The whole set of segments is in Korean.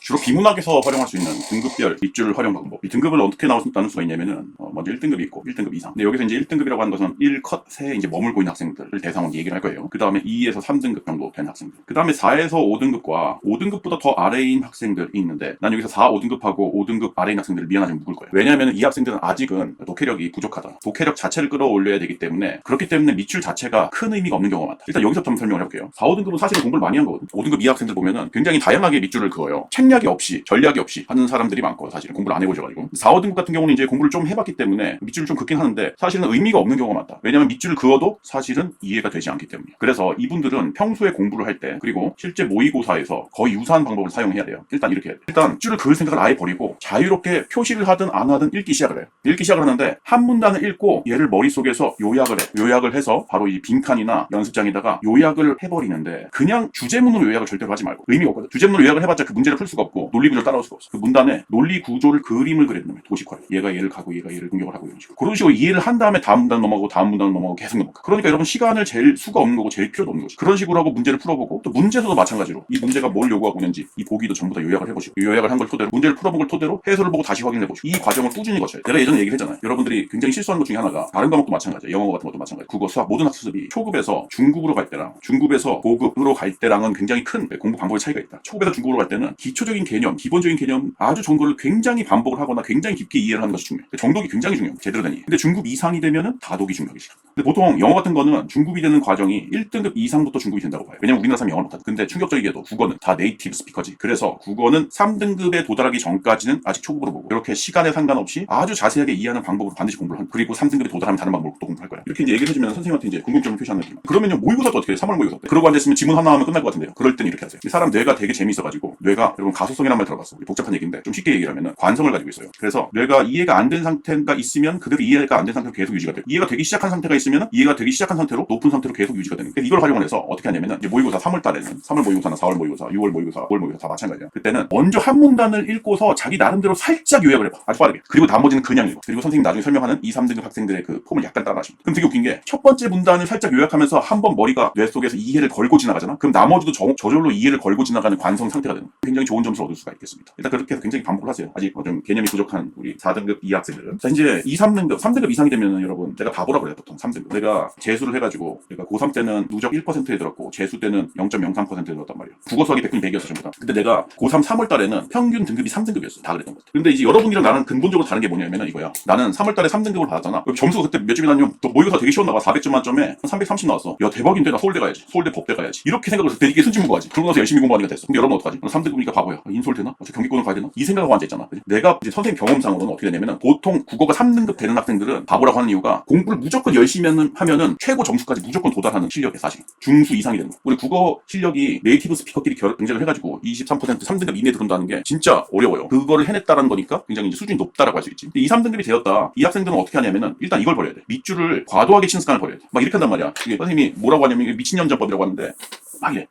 주로 비문학에서 활용할 수 있는 등급별 밑줄 활용 방법. 이 등급을 어떻게 나눌 수가 있냐면은 먼저 1등급이 있고 1등급 이상. 근데 여기서 이제 1등급이라고 하는 것은 1컷 3에 이제 머물고 있는 학생들을 대상으로 얘기를 할 거예요. 그 다음에 2에서 3등급 정도 된 학생들. 그 다음에 4에서 5등급과 5등급보다 더 아래인 학생들이 있는데 난 여기서 4, 5등급하고 5등급 아래인 학생들을 미안하지 묶을 거예요. 왜냐하면 이 학생들은 아직은 독해력이 부족하다. 독해력 자체를 끌어올려야 되기 때문에 그렇기 때문에 밑줄 자체가 큰 의미가 없는 경우가 많다. 일단 여기서부터 한번 설명을 해볼게요. 4, 5등급은 사실은 공부를 많이 한 거거든. 5등급 이하 학생들 보면은 굉장히 다양하게 밑줄을 그어요. 책략이 없이 전략이 없이 하는 사람들이 많고 사실은 공부를 안 해보셔가지고 4, 5등급 같은 경우는 이제 공부를 좀 해봤기 때문에 밑줄을 좀 긋긴 하는데 사실은 의미가 없는 경우가 많다. 왜냐하면 밑줄을 그어도 사실은 이해가 되지 않기 때문이에요. 그래서 이분들은 평소에 공부를 할 때 그리고 실제 모의고사에서 거의 유사한 방법을 사용해야 돼요. 일단 이렇게 해야 돼요. 일단 밑줄을 그을 생각을 아예 버리고 자유롭게 표시를 하든 안 하든 읽기 시작을 해요. 읽기 시작을 하는데 한 문단을 읽고 얘를 머릿속에서 요약을 해. 요약을 해서 바로 이 빈칸이나 연습장에다가 요약을 해버리는데 그냥 주제문으로 요약을 절대로 하지 말고 의미가 없거든. 주제문으로 요약을 해봤자 그 문제를 풀 수가 없고 논리 구조를 따라올 수가 없어. 그 문단에 논리 구조를 그림을 그렸는 거예요. 도식화를. 얘가 얘를 가고 얘가 얘를 공격을 하고 이런 식으로. 그런 식으로 이해를 한 다음에 다음 문단 넘어가고 다음 문단 넘어가고 계속 넘어가. 그러니까 여러분 시간을 잴 수가 없는 거고 잴 필요도 없는 거지. 그런 식으로 하고 문제를 풀어보고 또 문제에서도 마찬가지로 이 문제가 뭘 요구하고 있는지 이 보기도 전부 다 요약을 해보시고 요약을 한 걸 토대로 문제를 풀어본 걸 토대로 해설을 보고 다시 확인해보시고 이 과정을 꾸준히 거쳐요. 내가 예전에 얘기를 했잖아요. 여러분들이 굉장히 실수하는 것 중에 하나가 다른 과목도 마찬가지예요. 영어 같은 것도 마찬가지예요. 국어, 수학 모든 학습이 초급에서 중급으로 갈 때랑 중급에서 고급으로 갈 때랑은 굉장히 큰 공부 방법의 차이가 있다. 초급에서 중급으로 갈 때는 기초적인 개념, 기본적인 개념 아주 좋은 거를 굉장히 반복을 하거나 굉장히 깊게 이해를 하는 것이 중요해요. 정독이 굉장히 중요해요. 제대로 된 이해. 근데 중급 이상이 되면은 다독이 중요하기 시작합니다. 근데 보통 영어 같은 거는 중급이 되는 과정이 1등급 이상부터 중급이 된다고 봐요. 왜냐면 우리나라 사람이 영어를 못하거든. 근데 충격적이게도 국어는 다 네이티브 스피커지. 그래서 국어는 3등급에 도달하기 전까지는 아직 초급으로 보고 이렇게 시간에 상관없이 아주 자세하게 이해하는 방법으로 반드시 공부를 하고 그리고 3등급에 도달하면 다른 방법으로 또 공부할 거야. 이렇게 이제 얘기를 해주면 선생님한테 이제 궁금점을 표시하는 느낌. 그러면요 모의고사도 어떻게 해? 3월 모의고사 때. 그러고 앉아있으면 지문 하나 하면 끝날 것 같은데요. 그럴 때는 이렇게 하세요. 이 사람 뇌가 되게 재미있어가지고 뇌가 여러분 가소성이라는 말 들어봤어. 복잡한 얘기인데 좀 쉽게 얘기를 하면은 관성을 가지고 있어요. 그래서 뇌가 이해가 안 된 상태가 있으면 그대로 이해가 안 된 상태로 계속 유지가 돼요. 이해가 되기 시작한 상태가 있으면 이해가 되기 시작한 상태로 높은 상태로 계속 유지가 되는 거예요. 이걸 활용을 해서 어떻게 하냐면은 이제 모의고사 3월 달에는 3월 모의고사나 4월 모의고사, 6월 모의고사, 5월 모의고사 다 마찬가지야. 그때는 먼저 한 문단을 읽고서 자기 나름대로 살짝 요약을 해봐. 아주 빠르게. 그리고 나머지는 그냥 읽어. 그리고 선생님 나중에 설명하는 2, 3등급 학생들의 그 폼을 약간 따라하십니다. 그럼 되게 웃긴 게 첫 번째 문단을 살짝 요약하면서 한번 머리가 뇌 속에서 이해를 걸고 지나가잖아. 그럼 나머지도 저절로 이해를 걸고 지나가는 관성 상태가 되는 거예요. 굉장히 좋은 점수를 얻을 수가 있겠습니다. 일단 그렇게 해서 굉장히 반복을 하세요. 아직 좀 개념이 부족한 우리 4등급 이하 학생들은. 자 이제 2, 3등급, 3등급 이상이 되면은 여러분 내가 바보라고 그래요. 보통 3등급. 내가 재수를 해가지고 내가 고3 때는 누적 1%에 들었고 재수 때는 0.03%에 들었단 말이에요. 국어 수학이 100분이 100이었어 전부 다. 근데 내가 고3 3월 달에는 평균 등급이 3등급이었어. 다 그랬던 것 같아. 근데 이제 여러분이랑 나는 근본적으로 다른 게 뭐냐면은 이거야. 나는 3월 달에 3등급을 받았잖아. 점수가 그때 몇 점이 나냐면 또 모의고사 되게 쉬웠나 봐. 400점 만점에 330 나왔어. 야 대박인데 나 서울대 가야지. 서울대 법대 가야지. 이렇게 생각을 해서 되게 순진무구하지. 그러고 나서 열심히 공부하니까 됐어. 근데 여러분 어떡하지? 3등급이니까 바보야. 인서울 되나? 경기권을 가야 되나? 이 생각하고 앉아있잖아. 그치? 내가 이제 선생님 경험상으로는 어떻게 되냐면은 보통 국어가 3등급 되는 학생들은 바보라고 하는 이유가 공부를 무조건 열심히 하면은 최고 점수까지 무조건 도달하는 실력이야 사실. 중수 이상이 되는 거. 우리 국어 실력이 네이티브 스피커끼리 경쟁을 해가지고 23% 3등급 이내에 들어온다는 게 진짜 어려워요. 그거를 해냈다는 거니까 굉장히 이제 수준이 높다라고 할 수 있지. 근데 2, 3등급이 되었다. 이 학생들은 어떻게 하냐면은 일단 이걸 버려야 돼. 밑줄을 과도하게 치는 습관을 버려야 돼. 막 이렇게 한단 말이야. 이게 선생님이 뭐라고 하냐면 이게 미친년자법이라고 하는데 막 이래.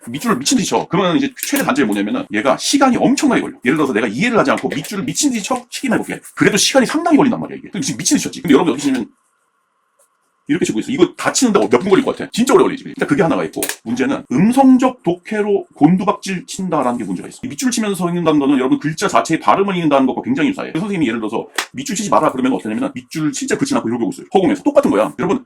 밑줄을 미친 듯이 쳐. 그러면 이제 최대 단점이 뭐냐면은 얘가 시간이 엄청나게 걸려. 예를 들어서 내가 이해를 하지 않고 밑줄을 미친 듯이 치기만 해볼게. 그래도 시간이 상당히 걸린단 말이야 이게. 지금 미친 듯이 쳤지. 근데 여러분 여기 치면 이렇게 치고 있어. 이거 다 치는데 몇 분 걸릴 것 같아. 진짜 오래 걸리지. 일단 그게 하나가 있고 문제는 음성적 독해로 곤두박질 친다라는 게 문제가 있어. 이 밑줄 치면서 읽는다는 거는 여러분 글자 자체의 발음을 읽는다는 것과 굉장히 유사해. 선생님이 예를 들어서 밑줄 치지 마라 그러면 어떻게 하냐면 밑줄을 진짜 그치 않고 이러고 있어요. 허공에서 똑같은 거야. 여러분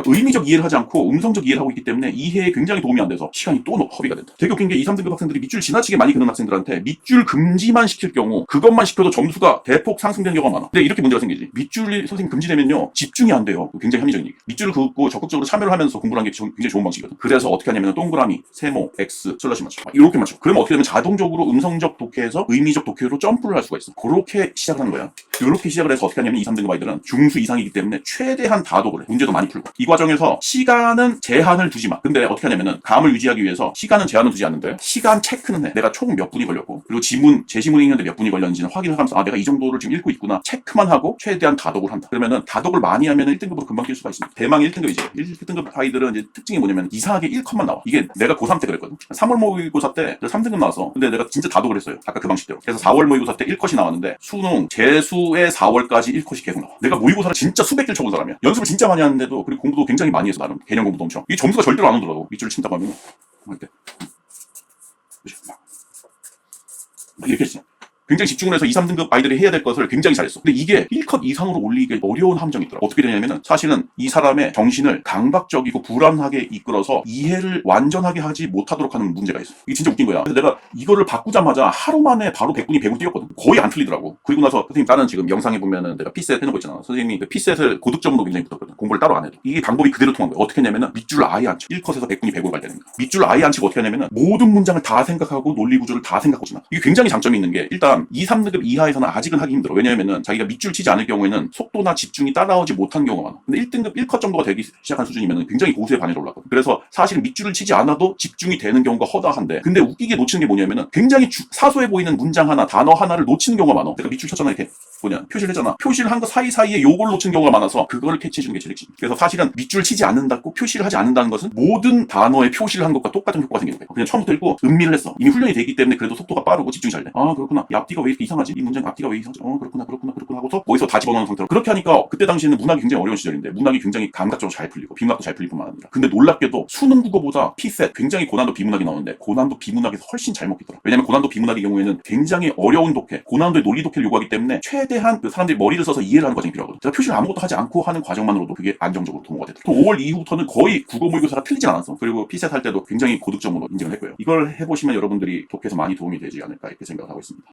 의미적 이해를 하지 않고 음성적 이해를 하고 있기 때문에 이해에 굉장히 도움이 안 돼서 시간이 또 허비가 된다. 되게 웃긴 게 2, 3등급 학생들이 밑줄 지나치게 많이 그는 학생들한테 밑줄 금지만 시킬 경우 그것만 시켜도 점수가 대폭 상승되는 경우가 많아. 근데 이렇게 문제가 생기지. 밑줄이 선생님 금지되면요 집중이 안 돼요. 굉장히 합리적인 얘기. 밑줄을 긋고 적극적으로 참여를 하면서 공부를 하는 게 굉장히 좋은 방식이거든. 그래서 어떻게 하냐면 동그라미, 세모, X, 슬러시 맞춰. 이렇게 맞춰. 그러면 어떻게 되면 자동적으로 음성적 독해에서 의미적 독해로 점프를 할 수가 있어. 그렇게 시작을 하는 거야. 이렇게 시작을 해서 어떻게 하냐면 2, 3등급 아이들은 중수 이상이기 때문에 최대한 다독을 해. 문제도 많이 풀고. 이 과정에서 시간은 제한을 두지 마. 근데 어떻게 하냐면은 감을 유지하기 위해서 시간은 제한을 두지 않는데 시간 체크는 해. 내가 총 몇 분이 걸렸고 그리고 제시문이 있는데 몇 분이 걸렸는지는 확인을 하면서 내가 이 정도를 지금 읽고 있구나 체크만 하고 최대한 다독을 한다. 그러면은 다독을 많이 하면 1등급으로 금방 뛸 수가 있습니다. 대망의 1등급이지. 1등급 아이들은 이제 특징이 뭐냐면 이상하게 1컷만 나와. 이게 내가 고3 때 그랬거든. 3월 모의고사 때 3등급 나왔어. 근데 내가 진짜 다독을 했어요. 아까 그 방식대로. 그래서 4월 모의고사 때 1컷이 나왔는데 수능, 재수의 4월까지 1컷이 계속 나와. 내가 모의고사를 진짜 수백 길 쳐본 사람이야. 연습을 진짜 많이 하는데도 그리고 공부도 굉장히 많이 해서 나름 개념 공부도 엄청. 이 점수가 절대로 안 오더라고. 밑줄을 친다고 하면. 할 때. 이렇게 했어. 굉장히 집중을 해서 2, 3등급 아이들이 해야 될 것을 굉장히 잘했어. 근데 이게 1컷 이상으로 올리기 어려운 함정이 있더라. 어떻게 되냐면은 사실은 이 사람의 정신을 강박적이고 불안하게 이끌어서 이해를 완전하게 하지 못하도록 하는 문제가 있어. 이게 진짜 웃긴 거야. 그래서 내가 이거를 바꾸자마자 하루 만에 바로 100분이 100을 뛰었거든. 거의 안 틀리더라고. 그리고 나서 선생님 다른 지금 영상에 보면은 내가 P셋 해놓은 거 있잖아. 선생님이 그 P셋을 고득점으로 굉장히 붙었거든. 공부를 따로 안 해도. 이게 방법이 그대로 통한 거야. 어떻게 했냐면은 밑줄을 아예 안 쳐. 1컷에서 100분이 100으로 갈 때는. 밑줄을 아예 안 치고 어떻게 하냐면은 모든 문장을 다 생각하고 논리 구조를 다 생각하고 지나. 이게 굉장히 장점이 있는 게 일단 2, 3등급 이하에서는 아직은 하기 힘들어. 왜냐면은 자기가 밑줄 치지 않을 경우에는 속도나 집중이 따라오지 못한 경우가 많아. 근데 1등급 1컷 정도가 되기 시작한 수준이면 굉장히 고수의 반열에 올랐거든. 그래서 사실 밑줄을 치지 않아도 집중이 되는 경우가 허다한데, 근데 웃기게 놓치는 게 뭐냐면은 굉장히 사소해 보이는 문장 하나, 단어 하나를 놓치는 경우가 많아. 내가 밑줄 쳤잖아. 이렇게 표시를 했잖아. 표시를 한 거 사이사이에 요걸 놓치는 경우가 많아서 그거를 캐치해주는 게 제일 핵심. 그래서 사실은 밑줄 치지 않는다고 표시를 하지 않는다는 것은 모든 단어에 표시를 한 것과 똑같은 효과가 생기는 거예요. 그냥 처음부터 읽고 음미를 했어. 이미 훈련이 되기 때문에 그래도 속도가 빠르고 집중이 잘 돼. 아 그렇구나. 이 앞뒤가 왜 이렇게 이상하지? 이 문장 앞뒤가 왜 이상하지? 그렇구나 하고서 어디서 다 집어넣는 상태로 그렇게 하니까, 그때 당시에는 문학이 굉장히 어려운 시절인데 문학이 굉장히 감각적으로 잘 풀리고 비문학도 잘 풀릴 뿐만 아니라, 근데 놀랍게도 수능 국어보다 P셋 굉장히 고난도 비문학이 나오는데 고난도 비문학에서 훨씬 잘 먹히더라. 왜냐면 고난도 비문학의 경우에는 굉장히 어려운 독해, 고난도의 논리 독해를 요구하기 때문에 최대한 그 사람들이 머리를 써서 이해를 하는 과정이 필요하거든. 제가 표시를 아무것도 하지 않고 하는 과정만으로도 그게 안정적으로 도모가 되더라. 또 5월 이후부터는 거의 국어 모의고사가 틀리진 않았어. 그리고 P셋 할 때도 굉장히 고득점으로 인정을 했고요. 이걸 해보시면 여러분들이 독해에서 많이 도움이 되지 않을까 이렇게 생각을 하고 있습니다.